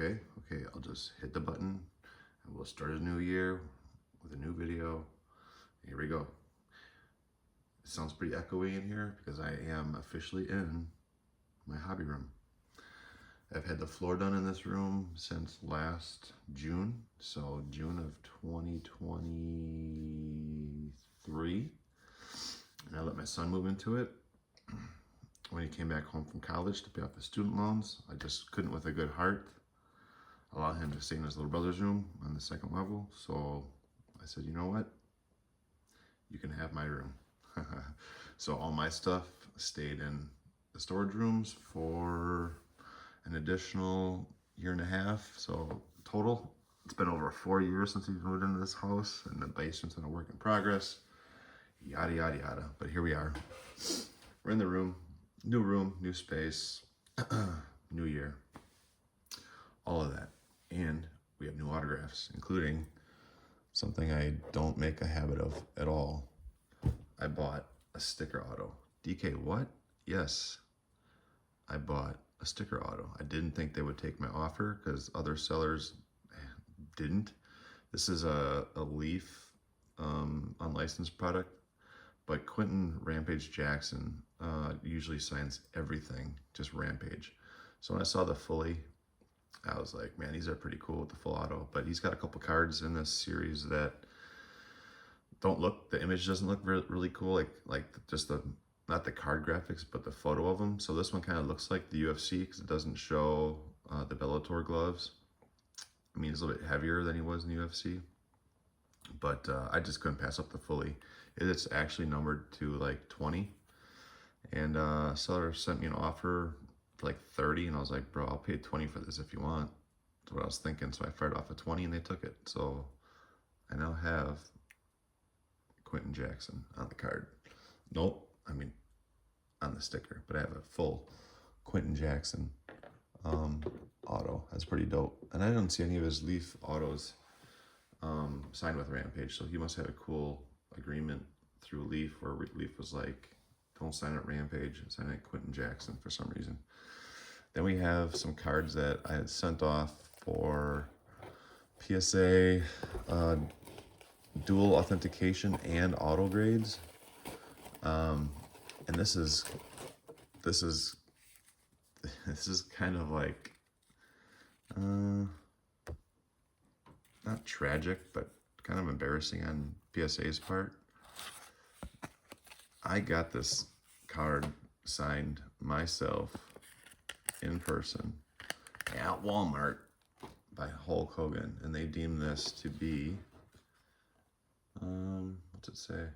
Okay, I'll just hit the button and we'll start a new year with a new video. Here we go. It sounds pretty echoey in here because I am officially in my hobby room. I've had the floor done in this room since last June, so June of 2023. And I let my son move into it. When he came back home from college to pay off his student loans, I just couldn't, with a good heart, allow him to stay in his little brother's room on the second level. So I said, you know what? You can have my room. So all my stuff stayed in the storage rooms for an additional year and a half. So total, it's been over 4 years since we've moved into this house, and the basement's in a work in progress. Yada, yada, yada. But here we are. We're in the room, new space, new year, all of that. And we have new autographs, including something I don't make a habit of at all. I bought a sticker auto. DK, what? Yes, I bought a sticker auto. I didn't think they would take my offer because other sellers didn't. This is a Leaf unlicensed product, but Quentin Rampage Jackson usually signs everything, just Rampage. So when I saw the fully, I was like, man, these are pretty cool with the full auto. But he's got a couple cards in this series that don't look, the image doesn't look really cool, like just the, not the card graphics, but the photo of them. So this one kind of looks like the UFC because it doesn't show the Bellator gloves. I mean, he's a little bit heavier than he was in the UFC, but I just couldn't pass up the fully. It's actually numbered to like 20, and seller sent me an offer for like 30, and I was like, bro, I'll pay 20 for this if you want. That's what I was thinking. So I fired off a 20 and they took it. So I now have Quentin Jackson on the card. Nope, I mean on the sticker, but I have a full Quentin Jackson auto. That's pretty dope. And I don't see any of his Leaf autos signed with Rampage, so he must have a cool agreement through Leaf where Leaf was like, don't sign it Rampage, sign it Quentin Jackson for some reason. Then we have some cards that I had sent off for PSA dual authentication and auto grades. And this is kind of like not tragic, but kind of embarrassing on PSA's part. I got this card signed myself in person at Walmart by Hulk Hogan, and they deemed this to be what's it say?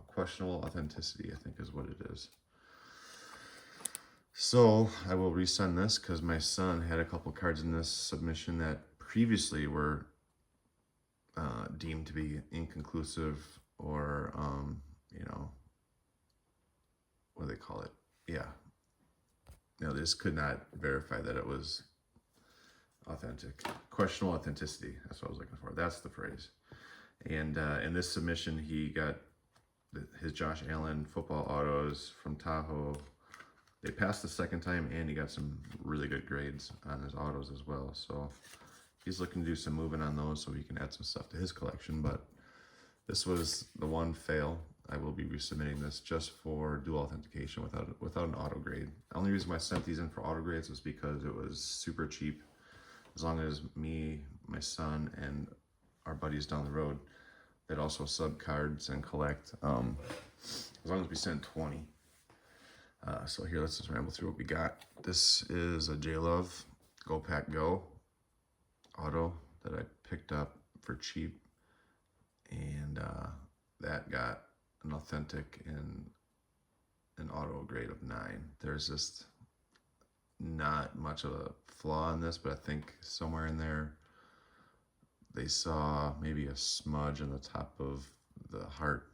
Questionable authenticity, I think is what it is. So I will resend this because my son had a couple cards in this submission that previously were deemed to be inconclusive or, what do they call it? Yeah. They just could not verify that it was authentic. Questionable authenticity, that's what I was looking for. That's the phrase. And in this submission, he got his Josh Allen football autos from Tahoe. They passed the second time, and he got some really good grades on his autos as well. So he's looking to do some moving on those so he can add some stuff to his collection. But this was the one fail. I will be resubmitting this just for dual authentication without an auto grade. The only reason why I sent these in for auto grades was because it was super cheap. As long as me, my son, and our buddies down the road that also sub cards and collect, as long as we send 20. So here, let's just ramble through what we got. This is a J-Love Go Pack Go auto that I picked up for cheap, and that got an authentic and an auto grade of 9. There's just not much of a flaw in this, but I think somewhere in there they saw maybe a smudge on the top of the heart,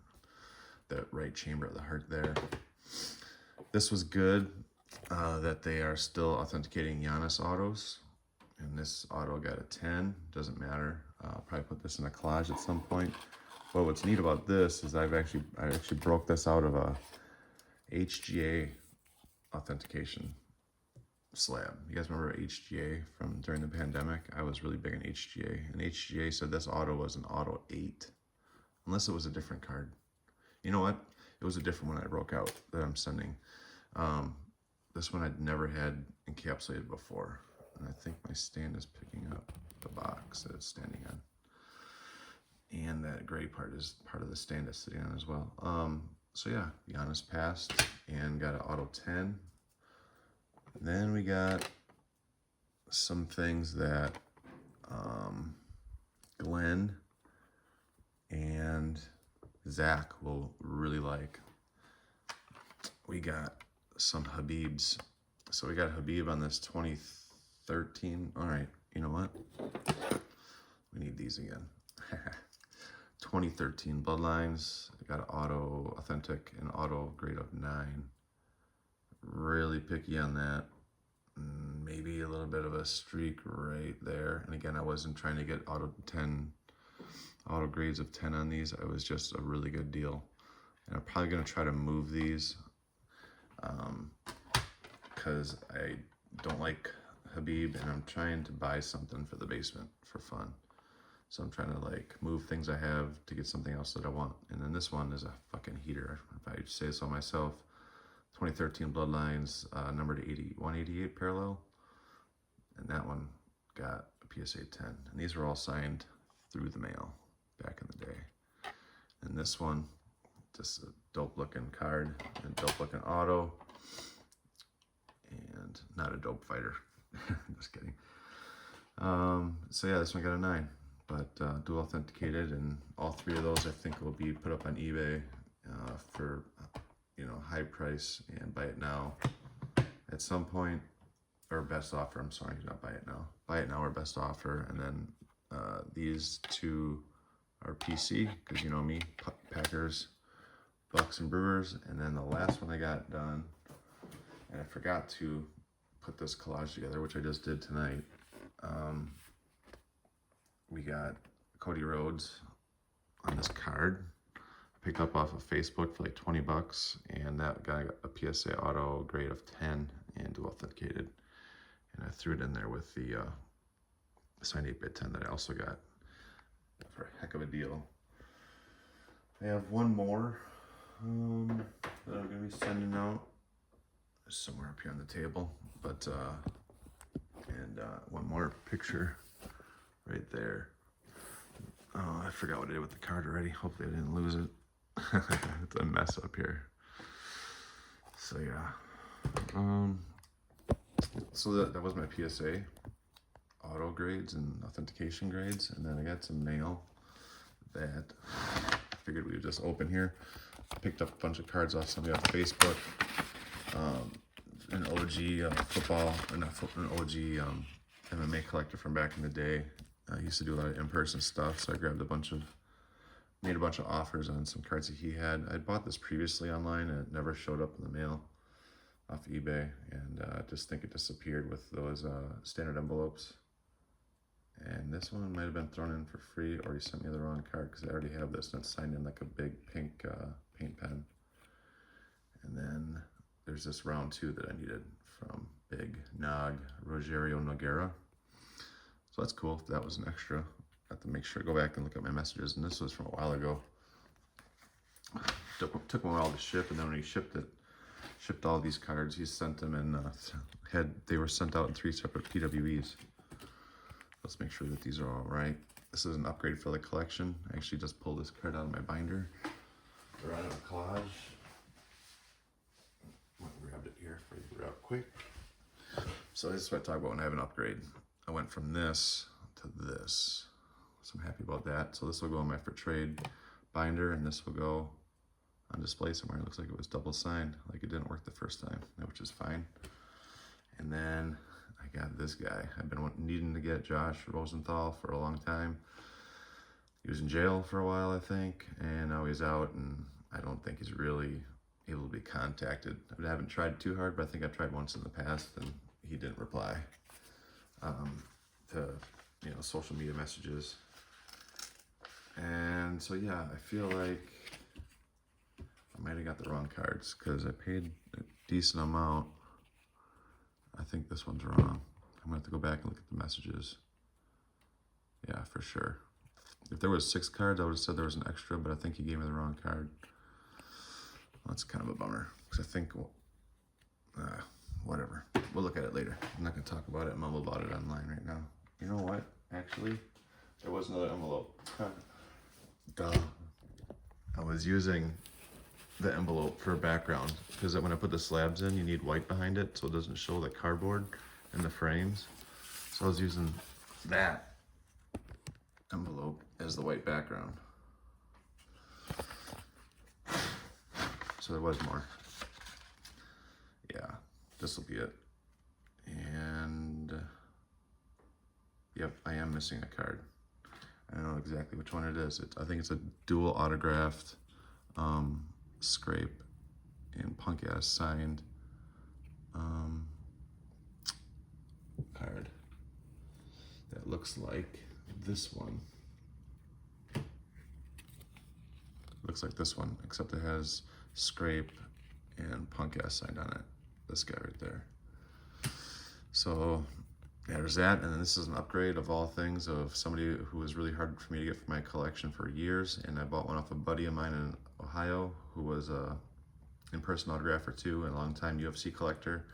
that right chamber of the heart there. This was good that they are still authenticating Giannis autos, and this auto got a 10. Doesn't matter. I'll probably put this in a collage at some point. But what's neat about this is I actually broke this out of a HGA authentication. slab. You guys remember HGA from during the pandemic? I was really big on HGA, and HGA said this auto was an auto 8, unless it was a different card. You know what? It was a different one I broke out that I'm sending. This one I'd never had encapsulated before, and I think my stand is picking up the box that it's standing on. And that gray part is part of the stand it's sitting on as well. So yeah, Giannis passed and got an auto 10. Then we got some things that Glenn and Zach will really like. We got some Habibs. So we got Habib on this 2013. All right, you know what? We need these again. 2013 Bloodlines. I got an auto authentic and auto grade of 9. Really picky on that. Maybe a little bit of a streak right there. And again, I wasn't trying to get auto grades of 10 on these. It was just a really good deal. And I'm probably going to try to move these because I don't like Habib, and I'm trying to buy something for the basement for fun. So I'm trying to like move things I have to get something else that I want. And then this one is a fucking heater, if I say so myself. 2013 Bloodlines, numbered 188 parallel. And that one got a PSA 10. And these were all signed through the mail back in the day. And this one, just a dope looking card and dope looking auto. And not a dope fighter. Just kidding. So yeah, this one got a 9. But dual authenticated, and all 3 of those I think will be put up on eBay for high price, and buy it now at some point, or best offer. I'm sorry, not buy it now. Buy it now or best offer, and then these 2 are PC because you know me, Packers, Bucks, and Brewers. And then the last one I got done, and I forgot to put this collage together, which I just did tonight. We got Cody Rhodes on this card. I picked up off of Facebook for like 20 bucks, and that got a PSA auto grade of 10 and dual authenticated. And I threw it in there with the signed 8-bit 10 that I also got for a heck of a deal. I have one more that I'm gonna be sending out. There's somewhere up here on the table, but one more picture right there. Oh, I forgot what I did with the card already. Hopefully I didn't lose it. It's a mess up here. So yeah. So that was my PSA auto grades and authentication grades. And then I got some mail that I figured we would just open here. I picked up a bunch of cards off somebody off Facebook. An OG football, or not football, an OG MMA collector from back in the day. I used to do a lot of in-person stuff, so I grabbed made a bunch of offers on some cards that he had. I'd bought this previously online, and it never showed up in the mail off eBay, and I just think it disappeared with those standard envelopes. And this one might have been thrown in for free, or he sent me the wrong card, because I already have this, and it's signed in like a big pink paint pen. And then there's this round 2 that I needed from Big Nog, Rogerio Nogueira. So that's cool. That was an extra. I have to make sure, go back and look at my messages. And this was from a while ago. Took him a while to ship, and then when he shipped all these cards, he sent them in, they were sent out in 3 separate PWEs. Let's make sure that these are all right. This is an upgrade for the collection. I actually just pulled this card out of my binder. Or out of a collage. I grabbed it here for you real quick. So this is what I talk about when I have an upgrade. I went from this to this. So I'm happy about that. So this will go on my for trade binder, and this will go on display somewhere. It looks like it was double signed, like it didn't work the first time, which is fine. And then I got this guy. I've been needing to get Josh Rosenthal for a long time. He was in jail for a while, I think, and now he's out, and I don't think he's really able to be contacted. I haven't tried too hard, but I think I've tried once in the past, and he didn't reply to social media messages. And so yeah, I feel like I might have got the wrong cards, because I paid a decent amount I think this one's wrong. I'm gonna have to go back and look at the messages. Yeah, for sure. If there was 6 cards, I would have said there was an extra, but I think he gave me the wrong card. That's kind of a bummer, because I think, whatever. We'll look at it later. I'm not gonna talk about it, mumble about it online right now. You know what, actually? There was another envelope. Duh. I was using the envelope for a background, because when I put the slabs in, you need white behind it, so it doesn't show the cardboard and the frames. So I was using that envelope as the white background. So there was more. Yeah, this will be it. And yep, I am missing a card. I don't know exactly which one it is. I think it's a dual autographed Scrape and Punk Ass signed card that looks like this one. Looks like this one, except it has Scrape and Punk Ass signed on it. This guy right there. So yeah, there's that, and then this is an upgrade of all things of somebody who was really hard for me to get for my collection for years, and I bought one off a buddy of mine in Ohio who was a in-person autographer too, and a long-time UFC collector.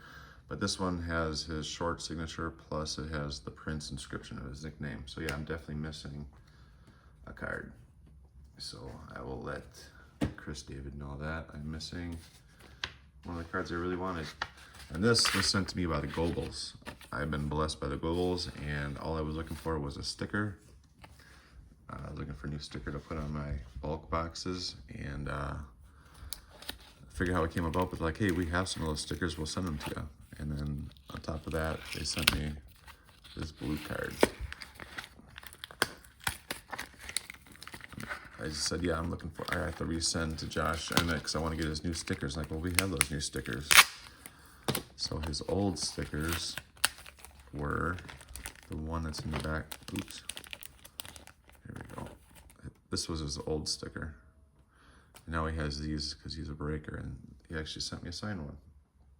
But this one has his short signature, plus it has the Prince inscription of his nickname. So yeah, I'm definitely missing a card. So I will let Chris David know that I'm missing one of the cards I really wanted. And this was sent to me by the Googles. I've been blessed by the Googles, and all I was looking for was a sticker. I was looking for a new sticker to put on my bulk boxes, and figure how it came about, but like, hey, we have some of those stickers, we'll send them to you. And then on top of that, they sent me this blue card. I just said, yeah, I'm looking for, I have to resend to Josh Emmett because I want to get his new stickers. Like, well, we have those new stickers. So his old stickers were the one that's in the back. Oops. Here we go. This was his old sticker. And now he has these because he's a breaker, and he actually sent me a signed one.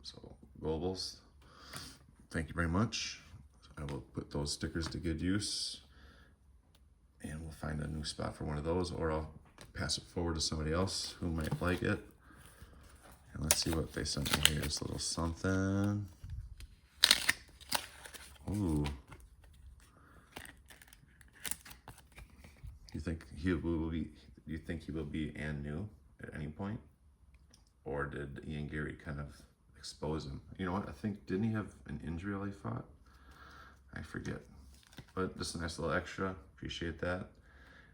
So, Googles, thank you very much. I will put those stickers to good use, and we'll find a new spot for one of those, or I'll pass it forward to somebody else who might like it. And let's see what they sent me here. Just a little something. Ooh. You think he will be? Do you think he will be and new at any point, or did Ian Gary kind of expose him? You know what? I think, didn't he have an injury while he fought? I forget. But just a nice little extra. Appreciate that.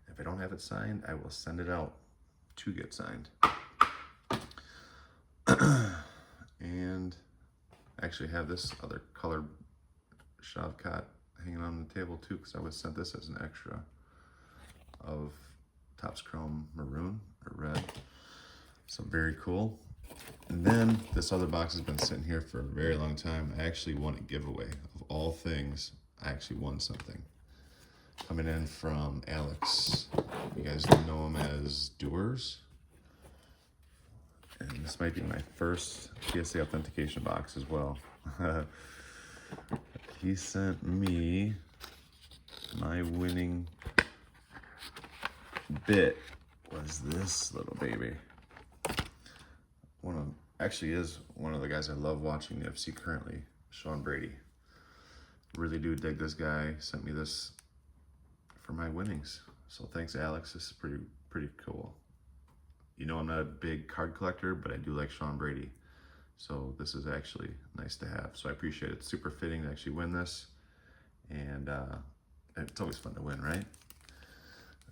If I don't have it signed, I will send it out to get signed. And I actually have this other colored Shavkat hanging on the table too, because I was sent this as an extra of Topps Chrome maroon or red. So very cool. And then this other box has been sitting here for a very long time. I actually won a giveaway. Of all things, I actually won something. Coming in from Alex. You guys know him as Doers. And this might be my first PSA authentication box as well. He sent me my winning bit was this little baby. Actually is one of the guys I love watching the UFC currently, Sean Brady. Really do dig this guy. Sent me this for my winnings. So thanks, Alex. This is pretty cool. You know, I'm not a big card collector, but I do like Sean Brady. So this is actually nice to have. So I appreciate it. It's super fitting to actually win this. And it's always fun to win, right?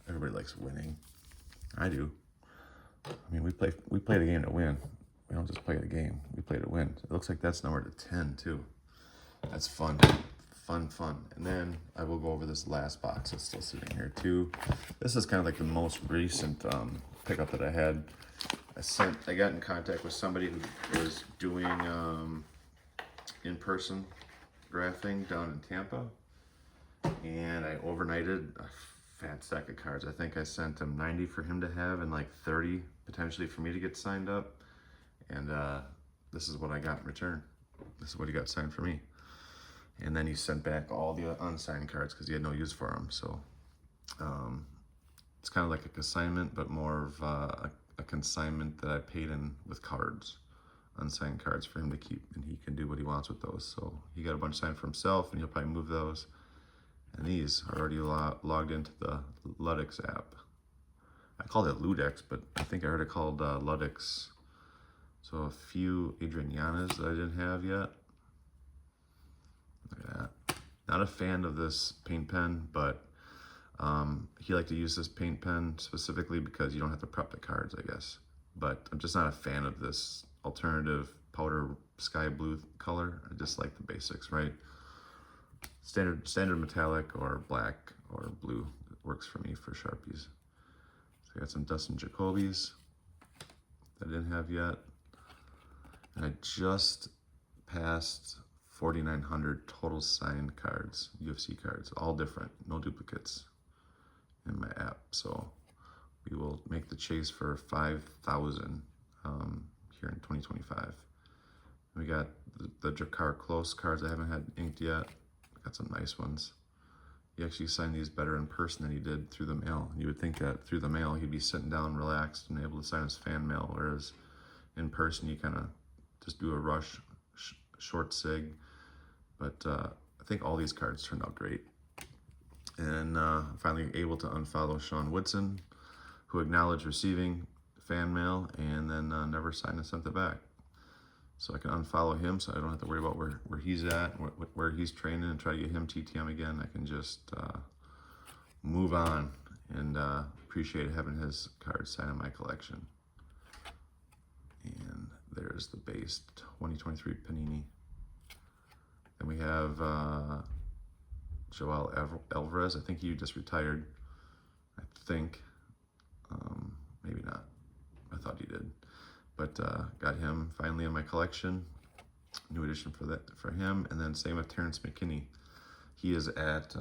Everybody likes winning. I do. I mean, we play the game to win. We don't just play the game. We play to win. It looks like that's numbered to 10 too. That's fun. Fun. And then I will go over this last box that's still sitting here too. This is kind of like the most recent pickup that I had. I got in contact with somebody who was doing in-person grafting down in Tampa, and I overnighted a fat stack of cards. I think I sent him 90 for him to have and like 30 potentially for me to get signed up, and this is what I got in return. This is what he got signed for me. And then he sent back all the unsigned cards because he had no use for them. So it's kind of like a consignment, but more of a consignment that I paid in with cards, unsigned cards for him to keep, and he can do what he wants with those. So he got a bunch signed for himself, and he'll probably move those. And these are already logged into the Ludex app. I called it Ludex, but I think I heard it called Ludex. So a few Adrian Yanez that I didn't have yet. Look at that. Not a fan of this paint pen, but he liked to use this paint pen specifically because you don't have to prep the cards, I guess. But I'm just not a fan of this alternative powder sky blue color. I just like the basics, right? Standard metallic or black or blue works for me for Sharpies. So I got some Dustin Jacoby's that I didn't have yet. And I just passed 4,900 total signed cards, UFC cards, all different, no duplicates in my app. So we will make the chase for 5,000 here in 2025. We got the Drakkar Close cards I haven't had inked yet. Got some nice ones. He actually signed these better in person than he did through the mail. You would think that through the mail he'd be sitting down relaxed and able to sign his fan mail, whereas in person you kind of just do a rush, short sig. But I think all these cards turned out great. And finally able to unfollow Sean Woodson, who acknowledged receiving fan mail and then never signed and sent it back. So I can unfollow him so I don't have to worry about where he's at, where he's training, and try to get him TTM again. I can just move on and appreciate having his cards signed in my collection. And there's the base 2023 Panini. Then we have Joel Alvarez. I think he just retired. I think. Maybe not. I thought he did. But got him finally in my collection. New edition for him. And then same with Terrence McKinney. He is at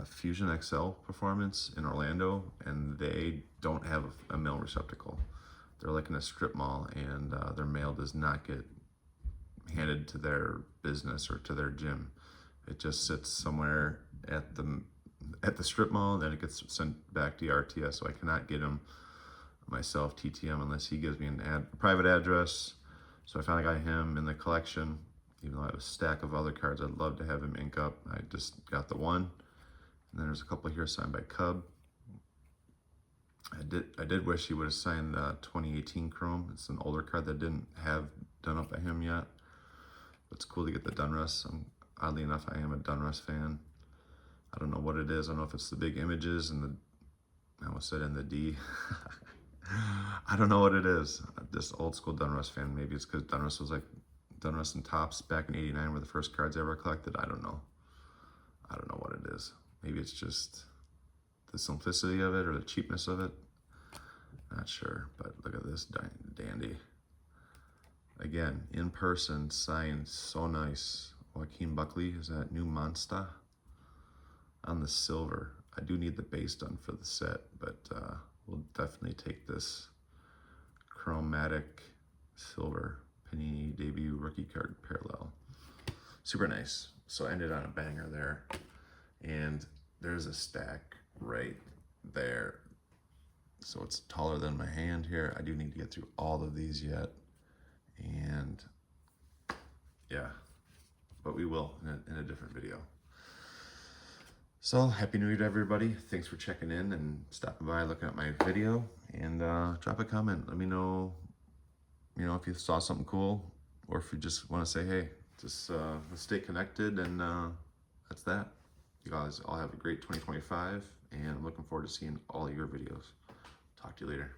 Fusion XL Performance in Orlando, and they don't have a mail receptacle. They're like in a strip mall, and their mail does not get handed to their business or to their gym. It just sits somewhere at the strip mall, and then it gets sent back to the RTS. So I cannot get him myself TTM unless he gives me a private address. So I finally got him in the collection, even though I have a stack of other cards I'd love to have him ink up. I just got the one, and then there's a couple here signed by Cub. I did wish he would have signed the 2018 Chrome. It's an older card that didn't have done up by him yet. But it's cool to get the Donruss. Oddly enough, I am a Donruss fan. I don't know what it is. I don't know if it's the big images and I almost said in the D. I don't know what it is. Just old school Donruss fan. Maybe it's because Donruss was like Donruss and Topps back in '89 were the first cards I ever collected. I don't know. I don't know what it is. Maybe it's just the simplicity of it or the cheapness of it. Not sure, but look at this dandy. Again, in person, signed, so nice. Joaquin Buckley is that new Monster on the silver. I do need the base done for the set, but we'll definitely take this chromatic silver Panini debut rookie card parallel. Super nice. So I ended on a banger there, and there's a stack right there. So it's taller than my hand here. I do need to get through all of these yet, and yeah, but we will in a different video. So happy New Year to everybody. Thanks for checking in and stopping by, looking at my video, and drop a comment. Let me know, if you saw something cool, or if you just want to say, hey, just let's stay connected, and that's that. You guys all have a great 2025, and I'm looking forward to seeing all of your videos. Talk to you later.